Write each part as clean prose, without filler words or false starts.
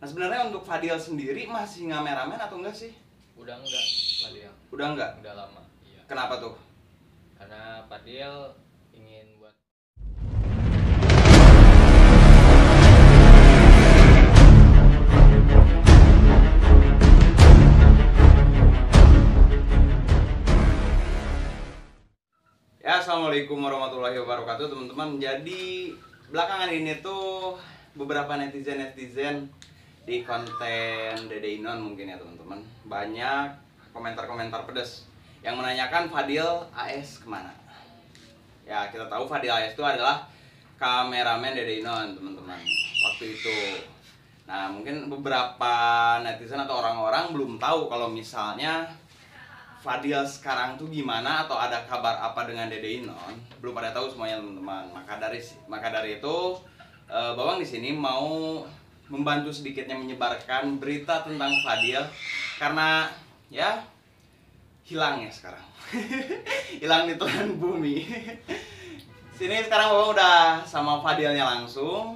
Nah sebenarnya untuk Fadil sendiri masih ngameramen atau enggak sih? Udah enggak, Fadil. Udah enggak? Udah lama. Iya. Kenapa tuh? Karena Fadil ingin buat Ya, assalamualaikum warahmatullahi wabarakatuh teman-teman. Jadi belakangan ini tuh beberapa netizen di konten Dede Inon mungkin ya teman-teman, banyak komentar-komentar pedas yang menanyakan Fadil AS kemana. Ya kita tahu Fadil AS itu adalah kameramen Dede Inon teman-teman waktu itu. Nah mungkin beberapa netizen atau orang-orang belum tahu kalau misalnya Fadil sekarang tuh gimana atau ada kabar apa dengan Dede Inon, belum pada tahu semuanya teman-teman. Maka dari itu Bawang di sini mau membantu sedikitnya menyebarkan berita tentang Fadil karena ya hilang ya sekarang. Hilang di telan bumi. Sini sekarang Bawang udah sama Fadilnya langsung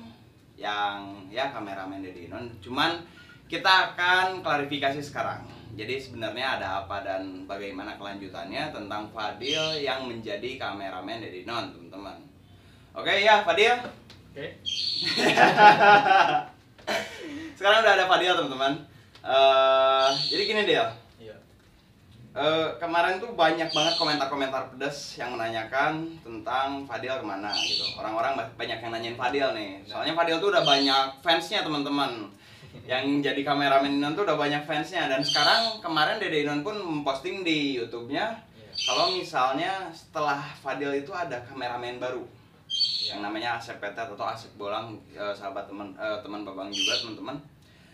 yang ya kameramen Dede Inon. Cuman kita akan klarifikasi sekarang. Jadi sebenarnya ada apa dan bagaimana kelanjutannya tentang Fadil yang menjadi kameramen Dede Inon, teman-teman. Oke ya, Fadil. Oke. Sekarang udah ada Fadil, teman-teman. Jadi gini, Del. Iya. Kemarin tuh banyak banget komentar-komentar pedas yang menanyakan tentang Fadil kemana gitu. Orang-orang banyak yang nanyain Fadil nih. Soalnya Fadil tuh udah banyak fansnya, teman-teman. Yang jadi kameramen Inon tuh udah banyak fansnya. Dan sekarang kemarin Dede Inon pun memposting di YouTube-nya kalau misalnya setelah Fadil itu ada kameramen baru yang namanya Asep Petet atau Asep Bolang, sahabat teman Babang juga teman-teman.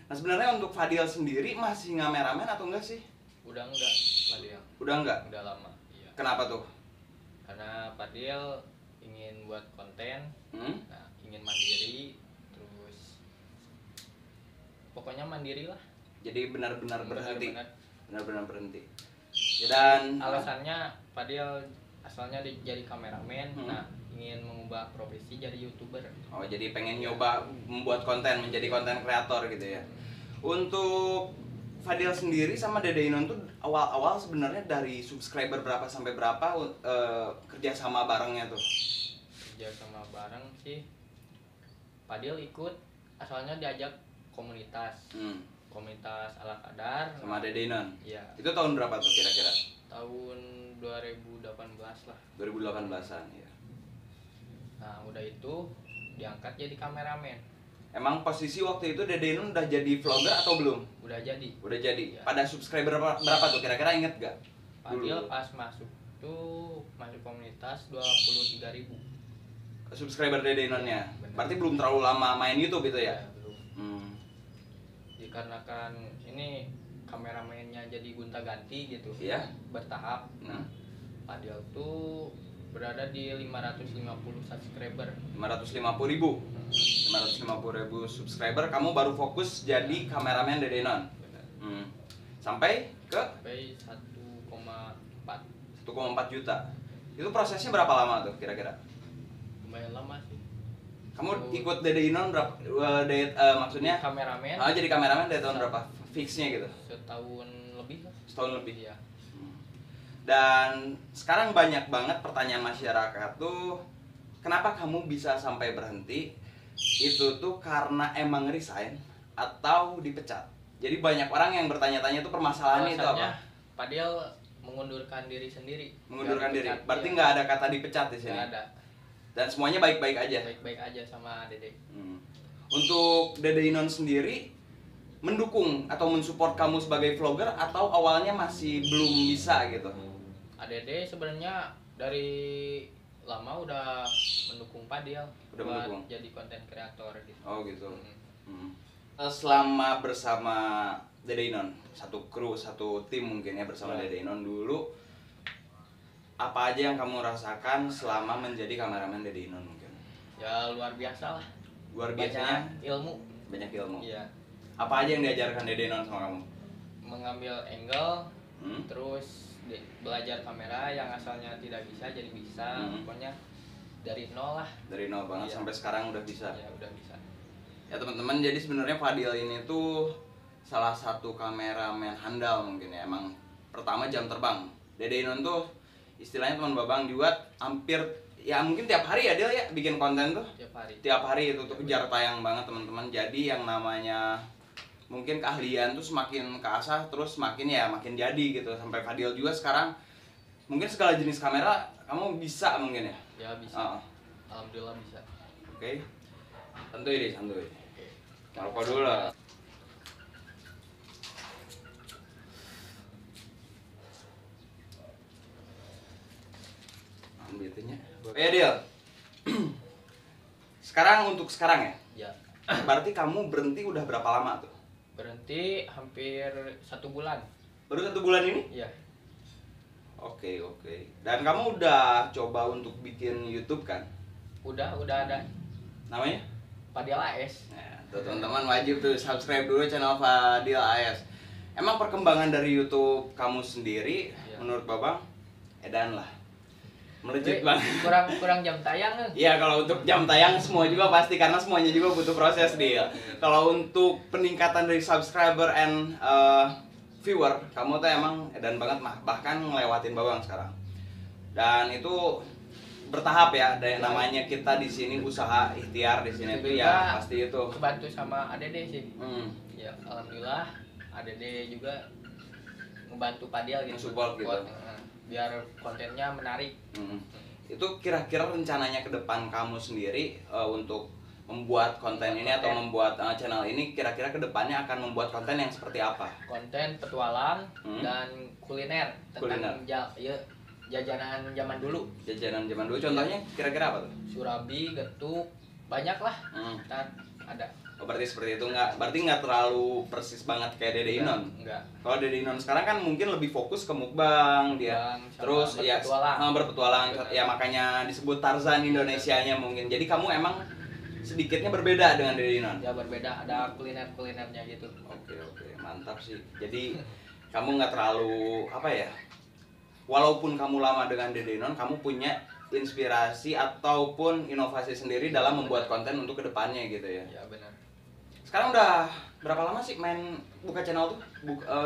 Nah sebenarnya untuk Fadil sendiri masih ngameramen atau enggak sih? Udah enggak, Fadil. Udah enggak? Udah lama. Iya. Kenapa tuh? Karena Fadil ingin buat konten, nah, ingin mandiri, terus pokoknya mandiri lah. Jadi benar-benar berhenti. Benar-benar. Benar-benar berhenti. Dan Alasannya Fadil asalnya jadi kameramen, nah ingin mengubah profesi jadi YouTuber. oh jadi pengen nyoba membuat konten, menjadi konten kreator gitu ya. Untuk Fadil sendiri sama Dede Inon tuh awal-awal sebenarnya dari subscriber berapa sampai berapa kerja sama barengnya tuh? Kerja sama bareng sih. Fadil ikut, asalnya diajak komunitas. Komunitas ala kadar Sama Dede Inon? Iya. Itu tahun berapa tuh kira-kira? Tahun 2018 lah. 2018-an ya. Nah udah itu diangkat jadi kameramen. Emang posisi waktu itu Dede Inon udah jadi vlogger atau belum? Udah jadi. Udah jadi. Ya. Pada subscriber berapa tuh kira-kira, inget gak? Fadil pas masuk tuh masuk komunitas 23.000 Subscriber Dede Inonnya. Bener. Berarti belum terlalu lama main YouTube itu ya? Belum. Dikarenakan ini kameramennya jadi gonta-ganti gitu. Iya. Bertahap. Nah, Fadil tuh berada di 550 subscriber. 550.000. 550.000 subscriber, kamu baru fokus jadi kameramen Dede Inon. Benar. Sampai ke Sampai 1,4. 1,4 juta. Itu prosesnya berapa lama tuh kira-kira? Lumayan lama sih. Kamu ikut Dede Inon berapa? Maksudnya Kameramen jadi kameramen dari tahun berapa? Fixnya gitu? setahun lebih lah. Setahun lebih. Iya. Dan sekarang banyak banget pertanyaan masyarakat tuh, kenapa kamu bisa sampai berhenti? Itu tuh karena emang resign atau dipecat. Jadi banyak orang yang bertanya-tanya tuh permasalahannya itu Alasannya, apa? Fadil mengundurkan diri sendiri. Mengundurkan Nggak diri. dipecat, Berarti iya. nggak ada kata dipecat di sini. Nggak ada. Dan semuanya baik-baik aja. Baik-baik aja sama Dede. Untuk Dede Inon sendiri mendukung atau mensupport kamu sebagai vlogger atau awalnya masih belum bisa gitu? Dede sebenarnya dari lama udah mendukung Fadil Udah buat mendukung. jadi konten kreator gitu. Oh gitu. Selama bersama Dede Inon, satu kru, satu tim mungkin ya bersama Dede Inon dulu, apa aja yang kamu rasakan selama menjadi kameramen Dede Inon mungkin? Ya luar biasa lah. Luar biasanya Banyak ilmu. banyak ilmu. Iya. Apa aja yang diajarkan Dede Inon sama kamu? Mengambil angle, terus belajar kamera yang asalnya tidak bisa jadi bisa. Pokoknya dari nol lah. Dari nol banget Iya. sampai sekarang udah bisa. Ya udah bisa. Ya teman-teman, jadi sebenarnya Fadil ini tuh salah satu kameramen handal mungkin ya. Emang pertama jam terbang. Dede Inon tuh istilahnya teman Babang juga hampir ya mungkin tiap hari ya dia ya bikin konten tuh. Tiap hari itu tuh kejar tayang banget teman-teman. Jadi yang namanya mungkin keahlian tuh semakin keasah terus makin jadi gitu. Sampai Fadil juga sekarang mungkin segala jenis kamera kamu bisa mungkin ya. Ya bisa. Alhamdulillah bisa. Oke. Santuy deh, santuy. Ngerokok dulu lah. Ambil itunya. Ya Dil. Untuk sekarang ya? Ya. Berarti kamu berhenti udah berapa lama tuh? Berhenti hampir 1 bulan. Baru 1 bulan ini? Iya. Oke. Dan kamu udah coba untuk bikin YouTube kan? Udah ada. Namanya? Fadil AS. Nah, tuh teman-teman wajib tuh subscribe dulu channel Fadil AS. Emang perkembangan dari YouTube kamu sendiri menurut Babang edan lah. Melejit banget. Kurang jam tayang nih. Iya, kalau untuk jam tayang semua juga pasti karena semuanya juga butuh proses dia. Kalau untuk peningkatan dari subscriber and viewer, kamu tuh emang edan banget bahkan ngelewatin Babang sekarang. Dan itu bertahap ya, dari namanya kita di sini usaha ikhtiar di sini tuh ya pasti itu. Kebantu sama ADD sih. Ya alhamdulillah ADD juga ngebantu Fadil gitu. Support gitu. Biar kontennya menarik. Itu kira-kira rencananya ke depan kamu sendiri untuk membuat konten ini atau membuat channel ini kira-kira ke depannya akan membuat konten yang seperti apa? Konten petualang dan kuliner tentang jajanan zaman dulu. Jajanan zaman dulu contohnya kira-kira apa tuh? Surabi, getuk, banyak lah. Ada. Oh, berarti seperti itu berarti nggak terlalu persis banget kayak Dede Inon. Enggak. Kalau Dede Inon sekarang kan mungkin lebih fokus ke mukbang dia. Terus berpetualang. Ya makanya disebut Tarzan Indonesianya mungkin. Jadi kamu emang sedikitnya berbeda dengan Dede Inon. Ya berbeda, ada kuliner-kulinernya gitu. Oke, mantap sih. Jadi kamu nggak terlalu walaupun kamu lama dengan Dede Inon, kamu punya inspirasi ataupun inovasi sendiri dalam membuat konten untuk kedepannya gitu ya. Ya benar. Sekarang udah berapa lama sih main buka channel tuh?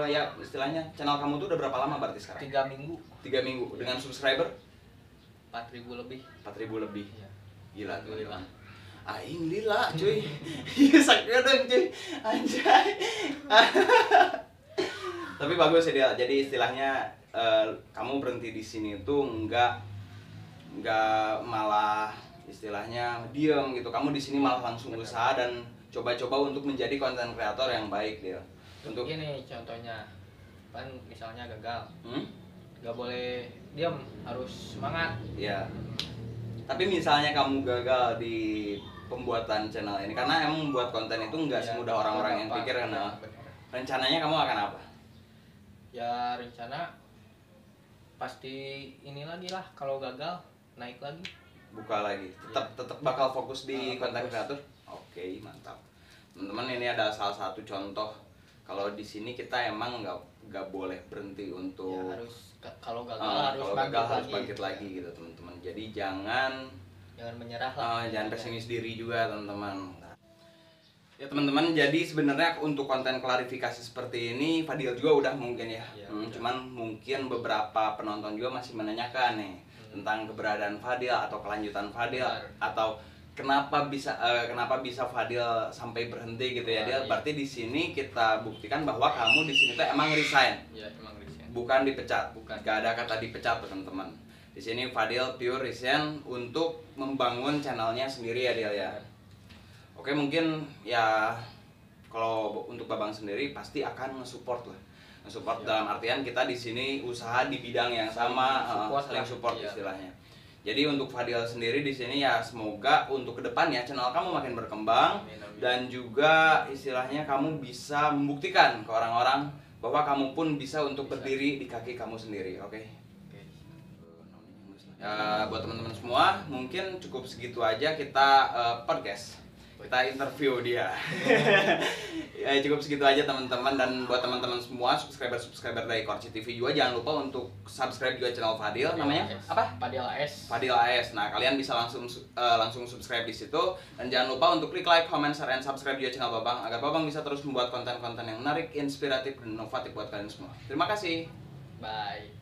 Ya istilahnya channel kamu tuh udah berapa lama berarti sekarang? 3 minggu. 3 minggu dengan subscriber? 4.000 lebih. 4.000 lebih. Ya. Gila teman-teman. Aing lila cuy. Iya sakit dong cuy. Anjay. Tapi bagus ya dia. Jadi istilahnya kamu berhenti di sini tuh nggak malah istilahnya diem gitu. Kamu di sini malah langsung usaha dan coba-coba untuk menjadi konten kreator yang baik dia. Untuk ini contohnya, kan misalnya gagal, nggak boleh diem, harus semangat. Ya. Tapi misalnya kamu gagal di pembuatan channel ini, karena emang membuat konten itu nggak semudah orang-orang yang pikir kan. Rencananya kamu akan apa? Ya rencana pasti ini lagi lah, kalau gagal naik lagi. Buka lagi. Tetap bakal fokus di konten kreator. Oke, mantap. Teman-teman, ini ada salah satu contoh kalau di sini kita emang nggak boleh berhenti untuk kalau gagal harus bangkit lagi gitu teman-teman. Jadi jangan menyerah lah. Jangan pesimis diri juga teman-teman. Ya teman-teman, jadi sebenarnya untuk konten klarifikasi seperti ini Fadil juga udah mungkin ya. Cuman mungkin beberapa penonton juga masih menanyakan nih tentang keberadaan Fadil atau kelanjutan Fadil atau kenapa bisa Fadil sampai berhenti gitu ya. Dia berarti di sini kita buktikan bahwa kamu di sini tuh emang resign. Iya, emang resign. Bukan dipecat. Gak ada kata dipecat teman-teman. Di sini Fadil pure resign untuk membangun channelnya sendiri ya Dil ya. Oke, mungkin ya kalau untuk Babang sendiri pasti akan nge-support lah. Nge-support dalam artian kita di sini usaha di bidang yang sama, saling support istilahnya. Jadi untuk Fadil sendiri di sini ya semoga untuk kedepannya channel kamu makin berkembang dan juga istilahnya kamu bisa membuktikan ke orang-orang bahwa kamu pun bisa untuk berdiri di kaki kamu sendiri. Oke. Ya, buat teman-teman semua mungkin cukup segitu aja kita podcast. kita interview dia. Ya cukup segitu aja teman-teman, dan buat teman-teman semua subscriber dari Korci TV juga jangan lupa untuk subscribe juga channel Fadil, namanya apa? Fadil AS. Fadil AS. Nah, kalian bisa langsung subscribe di situ, dan jangan lupa untuk klik like, comment, share, and subscribe juga channel Babang agar Babang bisa terus membuat konten-konten yang menarik, inspiratif, dan inovatif buat kalian semua. Terima kasih. Bye.